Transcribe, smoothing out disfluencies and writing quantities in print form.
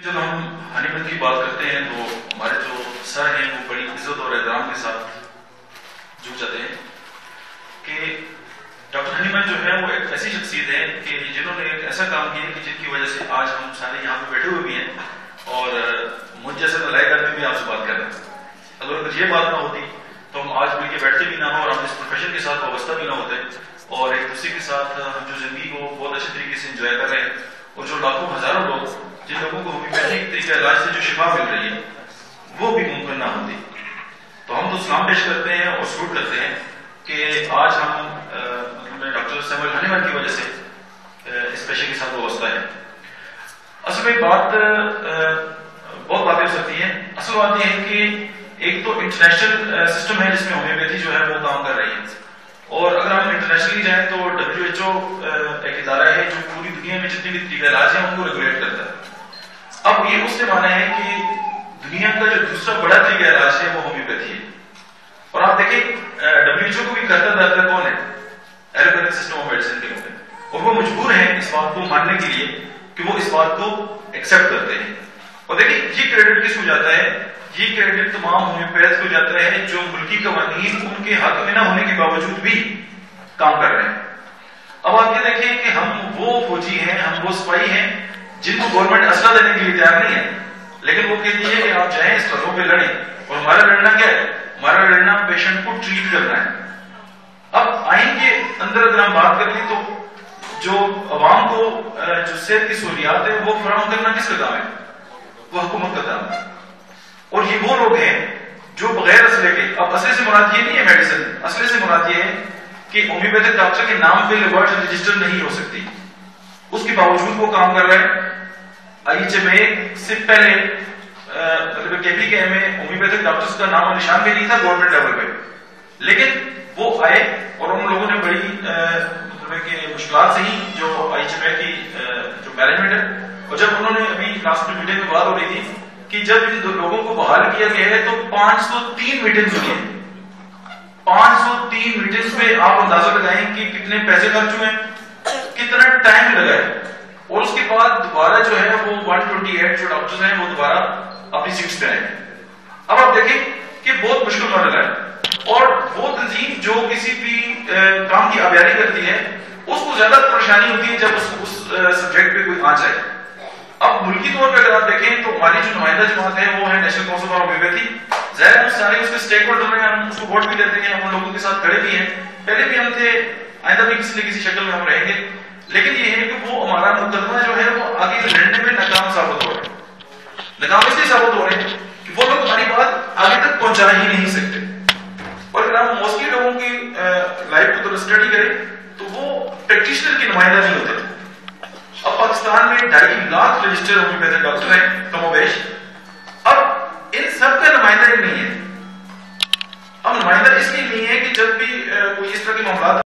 جب ہم ہنیمن کی بات کرتے ہیں تو ہمارے جو سر ہیں وہ بڑی عزت اور احترام کے ساتھ جھک جاتے ہیں کہ ڈاکٹر ہنیمن جو ہے وہ ایک ایسی شخصیت ہے کہ جنہوں نے ایک ایسا کام کیا کہ جن کی وجہ سے آج ہم سارے یہاں پہ بیٹھے ہوئے بھی ہیں اور مجھ جیسے نلائق آدمی بھی آپ سے بات کر رہے ہیں. اگر یہ بات نہ ہوتی تو ہم آج مل کے بیٹھتے بھی نہ ہوں اور ہم اس پروفیشن کے ساتھ وابستہ بھی نہ ہوتے اور ایک دوسرے کے ساتھ ہم جو زندگی کو بہت اچھے طریقے سے انجوائے کر رہے ہیں اور جو لاکھوں ہزاروں لوگ جن لوگوں کو ہومیوپیتھک طریقہ علاج سے جو شفا مل رہی ہے وہ بھی ممکن نہ ہوتی. تو ہم تو سلام پیش کرتے ہیں اور سلوٹ کرتے ہیں کہ آج ہم ڈاکٹر سیموئل ہنیمن کی وجہ سے اس پیشے کے ساتھ وابستہ ہے. اصل میں بات بہت باتیں ہو سکتی ہیں. اصل بات یہ ہے کہ ایک تو انٹرنیشنل سسٹم ہے جس میں ہومیوپیتھی جو ہے وہ کام کر رہی ہے اور اگر ہم انٹرنیشنلی جائیں تو WHO ایک ادارہ ہے جو پوری دنیا میں جتنے بھی طریقہ علاج ہیں ان کو ریگولیٹ کرتا ہے. اب یہ اس سے مانا ہے کہ دنیا کا جو دوسرا بڑا طریقہ علاج ہے وہ ہومیوپیتھی ہے اور آپ دیکھیں WHO کو بھی کرتا درتا کون ہے؟ ایلوپیتھک سسٹم آف میڈیسن کے لوگ ہیں اور وہ مجبور ہیں اس بات کو ماننے کے لیے کہ وہ اس بات کو ایکسپٹ کرتے ہیں. اور دیکھیں یہ کریڈٹ کس کو جاتا ہے؟ یہ کریڈٹ تمام ہومیوپیتھ کو جاتا ہے جو ملکی قوانین ان کے حق میں نہ ہونے کے باوجود بھی کام کر رہے ہیں. اب آپ یہ دیکھیں کہ ہم وہ فوجی ہیں, ہم وہ سپاہی ہیں جن کو گورنمنٹ اسلحہ دینے کے لیے تیار نہیں ہے, لیکن وہ کہتی ہے کہ آپ جائیں اس طرح پہ لڑیں اور ہمارا لڑنا کیا ہے؟ ہمارا لڑنا پیشنٹ کو ٹریٹ کرنا ہے. اب آئین کے اندر اگر ہم بات کر لیں تو جو عوام کو جو صحت کی سہولیات ہے وہ فراہم کرنا کس کا کام ہے؟ وہ حکومت کا کام ہے. اور یہ وہ لوگ ہیں جو بغیر اسلحے کے, اب اسلحے سے مراد یہ نہیں ہے میڈیسن, اسلحے سے مراد یہ ہے کہ ہومیوپیتھک ڈاکٹر کے نام پہ لیبارٹری رجسٹر نہیں ہو سکتی, اس کے باوجود وہ کام کر رہے ہیں. IHMA سے پہلے مطلب KPKM میں ہومیوپیتھک ڈاکٹرز کا نام و نشان بھی نہیں تھا گورنمنٹ لیول پہ, لیکن وہ آئے اور ان لوگوں نے بڑی مطلب کہ مشکلات سے ہی جو IHMA کی جو مینجمنٹ ہے, اور جب انہوں نے ابھی لاسٹ میٹنگ میں بات ہو رہی تھی کہ جب ان دو لوگوں کو بحال کیا گیا ہے تو 503 میٹنگز ہوئی ہیں. 503 میٹنگز میں آپ اندازہ لگائیں کہ کتنے پیسے خرچ ہوئے, کتنا ٹائم لگا ہے, اور اس کے بعد دوبارہ جو ہے وہ 128 جو ڈاکٹرز ہیں وہ دوبارہ اپنی سیٹس پہ آئے. اب آپ دیکھیں کہ بہت مشکل معاملہ ہے اور وہ تنظیم جو کسی بھی کام کی آبیاری کرتی ہے اس کو زیادہ پریشانی ہوتی ہے جب اس سبجیکٹ پہ کوئی آ جائے. اب ملکی طور پہ اگر آپ دیکھیں تو ہماری جو نمائندہ جماعت ہے وہ ہے نیشنل کونسل فار ہومیوپیتھی. ظاہر ہے سارے اس کے اسٹیک ہولڈر ہیں, ہم اس کو ووٹ بھی دیتے ہیں, ہم ان لوگوں کے ساتھ کھڑے بھی ہیں, پہلے بھی ہم تھے, آئندہ بھی کسی نہ کسی شکل میں ہم رہیں گے. لیکن یہ ہے کہ وہ ہمارا مقدمہ جو ہے وہ آگے لڑنے میں ناکام ثابت ہو رہے ہیں. ناکام اس لیے ثابت ہو رہے ہیں کہ وہ لوگ ہماری بات آگے تک پہنچا ہی نہیں سکتے. اور اگر ہم موسٹلی لوگوں کی لائف کو تو اسٹڈی کریں تو وہ پریکٹیشنر کی نمائندہ نہیں ہوتے. اب پاکستان میں 2.5 لاکھ رجسٹر ہومیوپیتھک ڈاکٹر ہیں کم و بیش. اب ان سب کا نمائندہ نہیں ہے.